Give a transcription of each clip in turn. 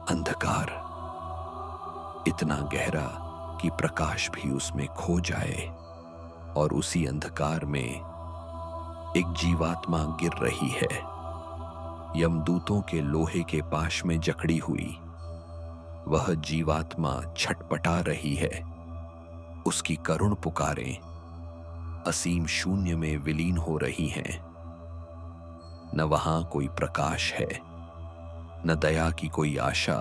अंधकार इतना गहरा कि प्रकाश भी उसमें खो जाए, और उसी अंधकार में एक जीवात्मा गिर रही है, यमदूतों के लोहे के पाश में जकड़ी हुई। वह जीवात्मा छटपटा रही है, उसकी करुण पुकारें असीम शून्य में विलीन हो रही हैं। न वहां कोई प्रकाश है, न दया की कोई आशा,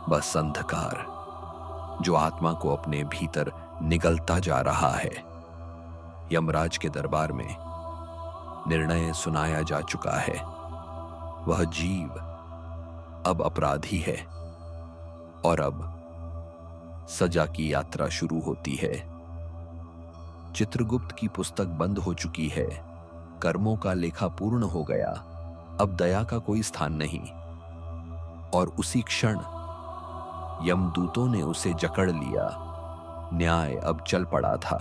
बस अंधकार जो आत्मा को अपने भीतर निगलता जा रहा है। यमराज के दरबार में निर्णय सुनाया जा चुका है। वह जीव अब अपराधी है, और अब सजा की यात्रा शुरू होती है। चित्रगुप्त की पुस्तक बंद हो चुकी है, कर्मों का लेखा पूर्ण हो गया, अब दया का कोई स्थान नहीं। और उसी क्षण यमदूतों ने उसे जकड़ लिया। न्याय अब चल पड़ा था।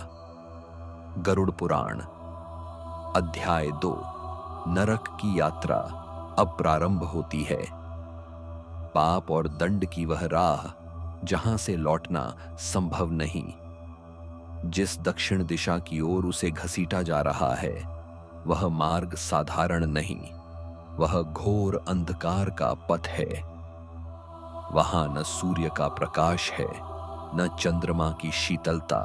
गरुड़ पुराण अध्याय 2 नरक की यात्रा अब प्रारंभ होती है। पाप और दंड की वह राह जहां से लौटना संभव नहीं, जिस दक्षिण दिशा की ओर उसे घसीटा जा रहा है, वह मार्ग साधारण नहीं, वह घोर अंधकार का पथ है। वहां न सूर्य का प्रकाश है, न चंद्रमा की शीतलता।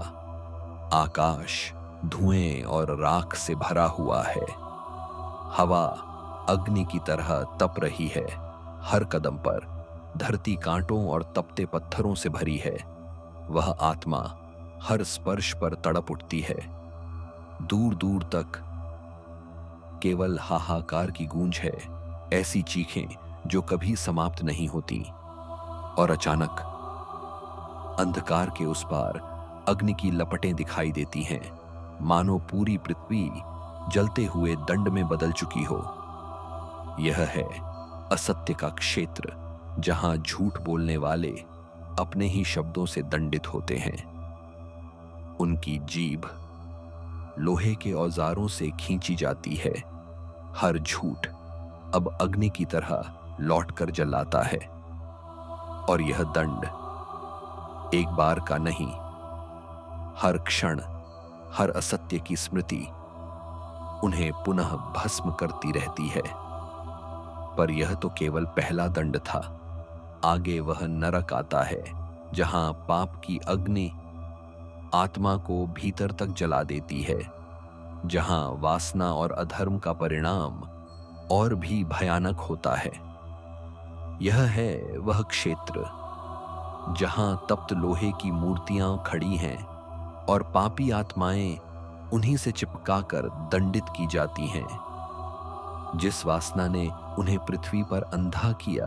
आकाश धुएं और राख से भरा हुआ है। हवा अग्नि की तरह तप रही है। हर कदम पर धरती कांटों और तपते पत्थरों से भरी है। वह आत्मा हर स्पर्श पर तड़प उठती है। दूर दूर तक केवल हाहाकार की गूंज है, ऐसी चीखें जो कभी समाप्त नहीं होती। और अचानक अंधकार के उस पार अग्नि की लपटें दिखाई देती हैं, मानो पूरी पृथ्वी जलते हुए दंड में बदल चुकी हो। यह है असत्य का क्षेत्र, जहां झूठ बोलने वाले अपने ही शब्दों से दंडित होते हैं। उनकी जीभ लोहे के औजारों से खींची जाती है। हर झूठ अब अग्नि की तरह लौटकर जलाता है। और यह दंड एक बार का नहीं, हर क्षण, हर असत्य की स्मृति उन्हें पुनः भस्म करती रहती है। पर यह तो केवल पहला दंड था। आगे वह नरक आता है, जहां पाप की अग्नि आत्मा को भीतर तक जला देती है, जहां वासना और अधर्म का परिणाम और भी भयानक होता है। यह है वह क्षेत्र जहां तप्त लोहे की मूर्तियां खड़ी हैं और पापी आत्माएं उन्हीं से चिपकाकर दंडित की जाती हैं। जिस वासना ने उन्हें पृथ्वी पर अंधा किया,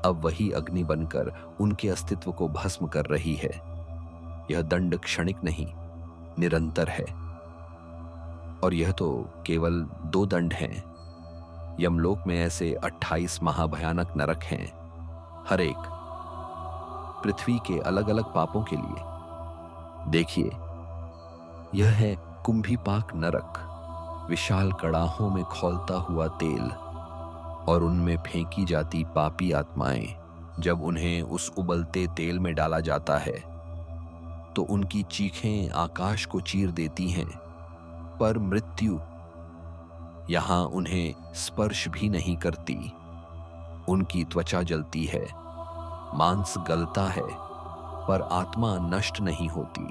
अब वही अग्नि बनकर उनके अस्तित्व को भस्म कर रही है। यह दंड क्षणिक नहीं, निरंतर है। और यह तो केवल 2 दंड हैं। यमलोक में ऐसे 28 महाभयानक नरक हैं, हर एक पृथ्वी के अलग अलग पापों के लिए। देखिए, यह है कुंभीपाक नरक, विशाल कड़ाहों में खौलता हुआ तेल और उनमें फेंकी जाती पापी आत्माएं। जब उन्हें उस उबलते तेल में डाला जाता है तो उनकी चीखें आकाश को चीर देती हैं, पर मृत्यु यहां उन्हें स्पर्श भी नहीं करती। उनकी त्वचा जलती है, मांस गलता है, पर आत्मा नष्ट नहीं होती,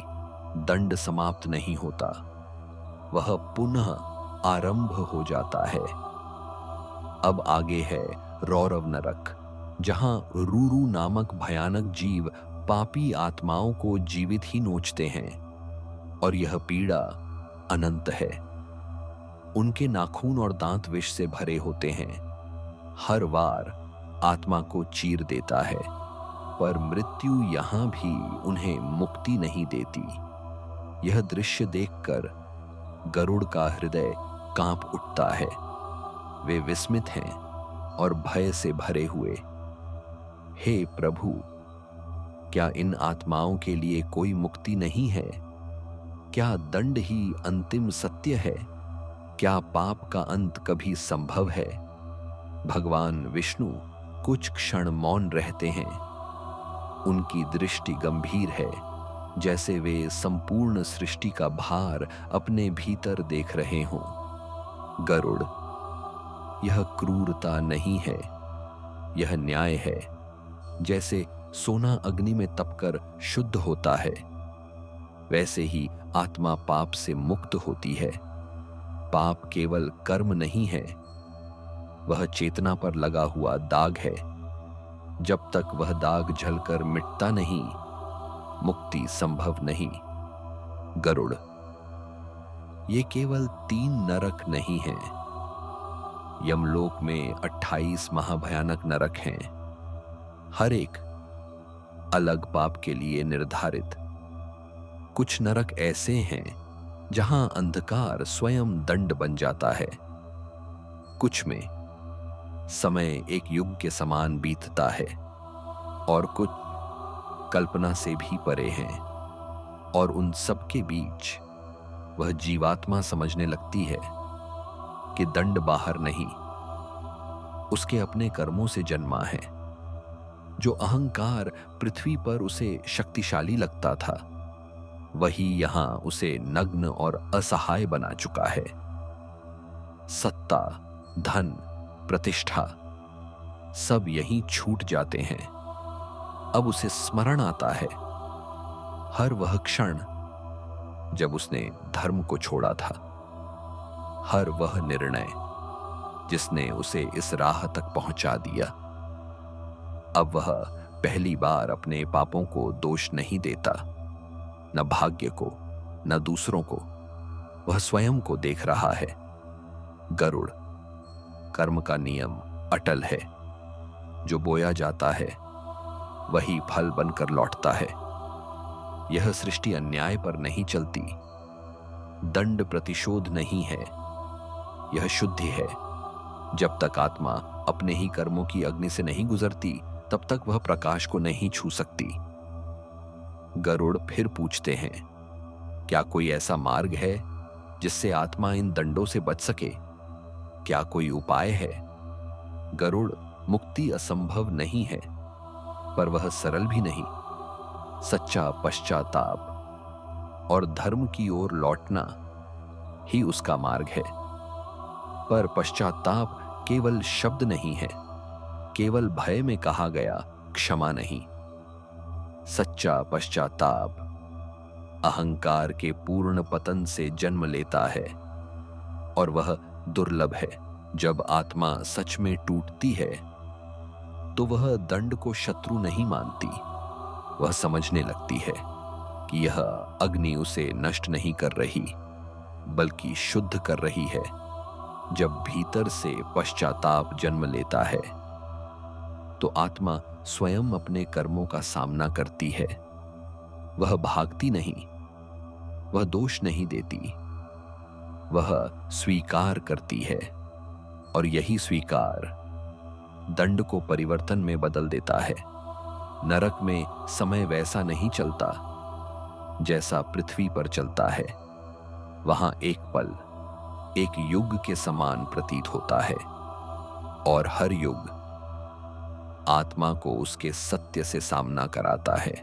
दंड समाप्त नहीं होता, वह पुनः आरंभ हो जाता है। अब आगे है रौरव नरक, जहां रूरू नामक भयानक जीव पापी आत्माओं को जीवित ही नोचते हैं, और यह पीड़ा अनंत है। उनके नाखून और दांत विष से भरे होते हैं। हर वार आत्मा को चीर देता है, पर मृत्यु यहां भी उन्हें मुक्ति नहीं देती। यह दृश्य देखकर गरुड़ का हृदय कांप उठता है। वे विस्मित हैं और भय से भरे हुए। हे प्रभु, क्या इन आत्माओं के लिए कोई मुक्ति नहीं है? क्या दंड ही अंतिम सत्य है? क्या पाप का अंत कभी संभव है? भगवान विष्णु, कुछ क्षण मौन रहते हैं। उनकी दृष्टि गंभीर है, जैसे वे संपूर्ण सृष्टि का भार अपने भीतर देख रहे हों। गरुड़, यह क्रूरता नहीं है, यह न्याय है। जैसे सोना अग्नि में तपकर शुद्ध होता है, वैसे ही आत्मा पाप से मुक्त होती है। पाप केवल कर्म नहीं है, वह चेतना पर लगा हुआ दाग है। जब तक वह दाग जलकर मिटता नहीं, मुक्ति संभव नहीं। गरुड़, ये केवल 3 नरक नहीं हैं। यमलोक में 28 महाभयानक नरक हैं, हर एक अलग पाप के लिए निर्धारित। कुछ नरक ऐसे हैं जहां अंधकार स्वयं दंड बन जाता है। कुछ में समय एक युग के समान बीतता है, और कुछ कल्पना से भी परे हैं। और उन सब के बीच वह जीवात्मा समझने लगती है कि दंड बाहर नहीं, उसके अपने कर्मों से जन्मा है। जो अहंकार पृथ्वी पर उसे शक्तिशाली लगता था, वही यहां उसे नग्न और असहाय बना चुका है। सत्ता, धन, प्रतिष्ठा सब यहीं छूट जाते हैं। अब उसे स्मरण आता है हर वह क्षण जब उसने धर्म को छोड़ा था, हर वह निर्णय जिसने उसे इस राह तक पहुंचा दिया। अब वह पहली बार अपने पापों को दोष नहीं देता, न भाग्य को, न दूसरों को। वह स्वयं को देख रहा है। गरुड़, कर्म का नियम अटल है। जो बोया जाता है वही फल बनकर लौटता है। यह सृष्टि अन्याय पर नहीं चलती, दंड प्रतिशोध नहीं है, यह शुद्धि है। जब तक आत्मा अपने ही कर्मों की अग्नि से नहीं गुजरती, तब तक वह प्रकाश को नहीं छू सकती। गरुड़ फिर पूछते हैं, क्या कोई ऐसा मार्ग है जिससे आत्मा इन दंडों से बच सके? क्या कोई उपाय है? गरुड़, मुक्ति असंभव नहीं है, पर वह सरल भी नहीं। सच्चा पश्चाताप और धर्म की ओर लौटना ही उसका मार्ग है। पर पश्चाताप केवल शब्द नहीं है, केवल भय में कहा गया क्षमा नहीं। सच्चा पश्चाताप अहंकार के पूर्ण पतन से जन्म लेता है, और वह दुर्लभ है। जब आत्मा सच में टूटती है, तो वह दंड को शत्रु नहीं मानती। वह समझने लगती है कि यह अग्नि उसे नष्ट नहीं कर रही, बल्कि शुद्ध कर रही है। जब भीतर से पश्चाताप जन्म लेता है, तो आत्मा स्वयं अपने कर्मों का सामना करती है। वह भागती नहीं, वह दोष नहीं देती, वह स्वीकार करती है। और यही स्वीकार दंड को परिवर्तन में बदल देता है। नरक में समय वैसा नहीं चलता जैसा पृथ्वी पर चलता है। वहां एक पल एक युग के समान प्रतीत होता है, और हर युग आत्मा को उसके सत्य से सामना कराता है।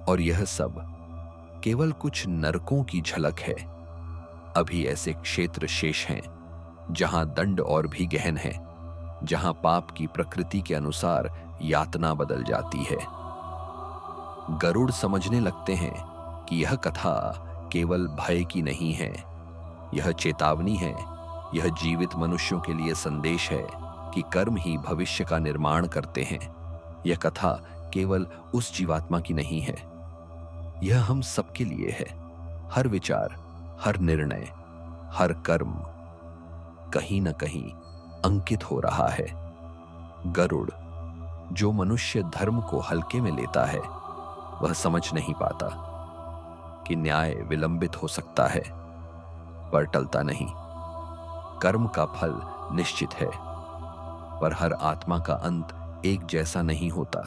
और यह सब केवल कुछ नरकों की झलक है। अभी ऐसे क्षेत्र शेष हैं जहां दंड और भी गहन है, जहां पाप की प्रकृति के अनुसार यातना बदल जाती है। गरुड़ समझने लगते हैं कि यह कथा केवल भय की नहीं है, यह चेतावनी है। यह जीवित मनुष्यों के लिए संदेश है कि कर्म ही भविष्य का निर्माण करते हैं। यह कथा केवल उस जीवात्मा की नहीं है, यह हम सबके लिए है। हर विचार, हर निर्णय, हर कर्म कहीं न कहीं अंकित हो रहा है। गरुड़, जो मनुष्य धर्म को हल्के में लेता है, वह समझ नहीं पाता कि न्याय विलंबित हो सकता है, पर टलता नहीं। कर्म का फल निश्चित है, पर हर आत्मा का अंत एक जैसा नहीं होता।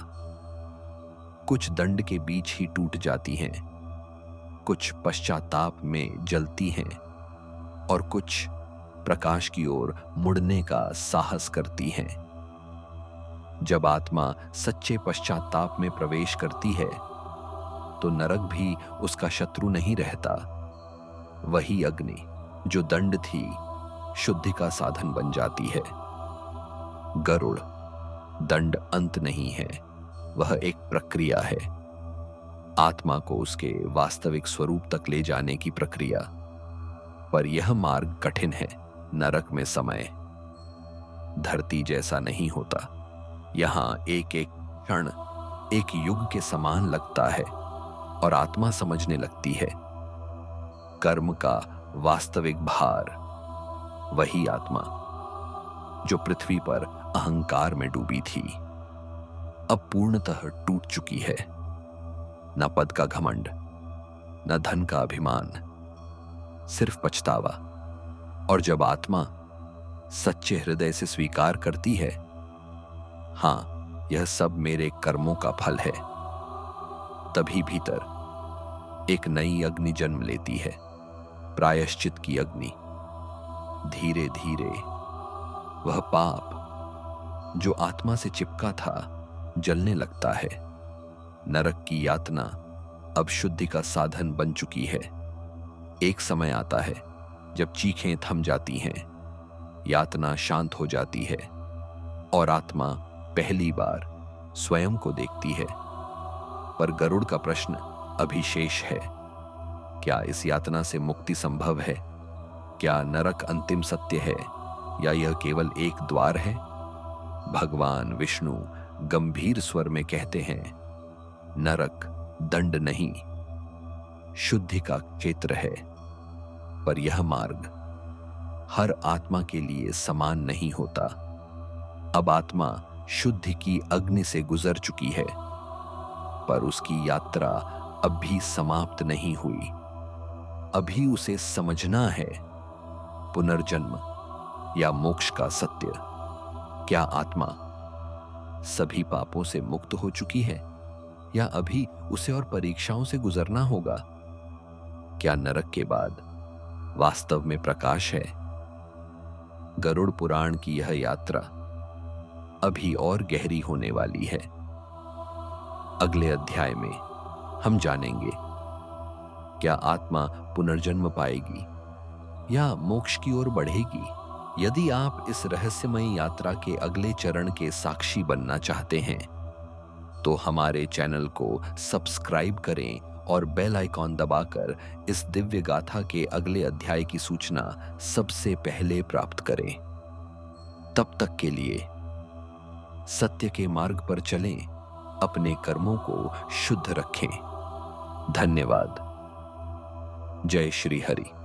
कुछ दंड के बीच ही टूट जाती हैं, कुछ पश्चाताप में जलती हैं, और कुछ प्रकाश की ओर मुड़ने का साहस करती हैं। जब आत्मा सच्चे पश्चाताप में प्रवेश करती है तो नरक भी उसका शत्रु नहीं रहता। वही अग्नि जो दंड थी, शुद्धि का साधन बन जाती है। गरुड़ दंड अंत नहीं है, वह एक प्रक्रिया है, आत्मा को उसके वास्तविक स्वरूप तक ले जाने की प्रक्रिया। पर यह मार्ग कठिन है। नरक में समय धरती जैसा नहीं होता। यहां एक एक क्षण एक युग के समान लगता है और आत्मा समझने लगती है कर्म का वास्तविक भार। वही आत्मा जो पृथ्वी पर अहंकार में डूबी थी, अब पूर्णतः टूट चुकी है। न पद का घमंड, न धन का अभिमान, सिर्फ पछतावा। और जब आत्मा सच्चे हृदय से स्वीकार करती है, हां, यह सब मेरे कर्मों का फल है, तभी भीतर एक नई अग्नि जन्म लेती है, प्रायश्चित की अग्नि। धीरे धीरे वह पाप जो आत्मा से चिपका था जलने लगता है। नरक की यातना अब शुद्धि का साधन बन चुकी है। एक समय आता है जब चीखें थम जाती हैं, यातना शांत हो जाती है और आत्मा पहली बार स्वयं को देखती है। पर गरुड़ का प्रश्न अभी शेष है। क्या इस यातना से मुक्ति संभव है? क्या नरक अंतिम सत्य है या यह केवल एक द्वार है? भगवान विष्णु गंभीर स्वर में कहते हैं, नरक दंड नहीं, शुद्धि का क्षेत्र है। पर यह मार्ग हर आत्मा के लिए समान नहीं होता। अब आत्मा शुद्धि की अग्नि से गुजर चुकी है, पर उसकी यात्रा अब भी समाप्त नहीं हुई। अभी उसे समझना है पुनर्जन्म या मोक्ष का सत्य। क्या आत्मा सभी पापों से मुक्त हो चुकी है या अभी उसे और परीक्षाओं से गुजरना होगा? क्या नरक के बाद वास्तव में प्रकाश है? गरुड़ पुराण की यह यात्रा अभी और गहरी होने वाली है। अगले अध्याय में हम जानेंगे क्या आत्मा पुनर्जन्म पाएगी या मोक्ष की ओर बढ़ेगी। यदि आप इस रहस्यमयी यात्रा के अगले चरण के साक्षी बनना चाहते हैं तो हमारे चैनल को सब्सक्राइब करें और बेल आइकॉन दबाकर इस दिव्य गाथा के अगले अध्याय की सूचना सबसे पहले प्राप्त करें। तब तक के लिए सत्य के मार्ग पर चलें, अपने कर्मों को शुद्ध रखें। धन्यवाद। जय श्री हरि।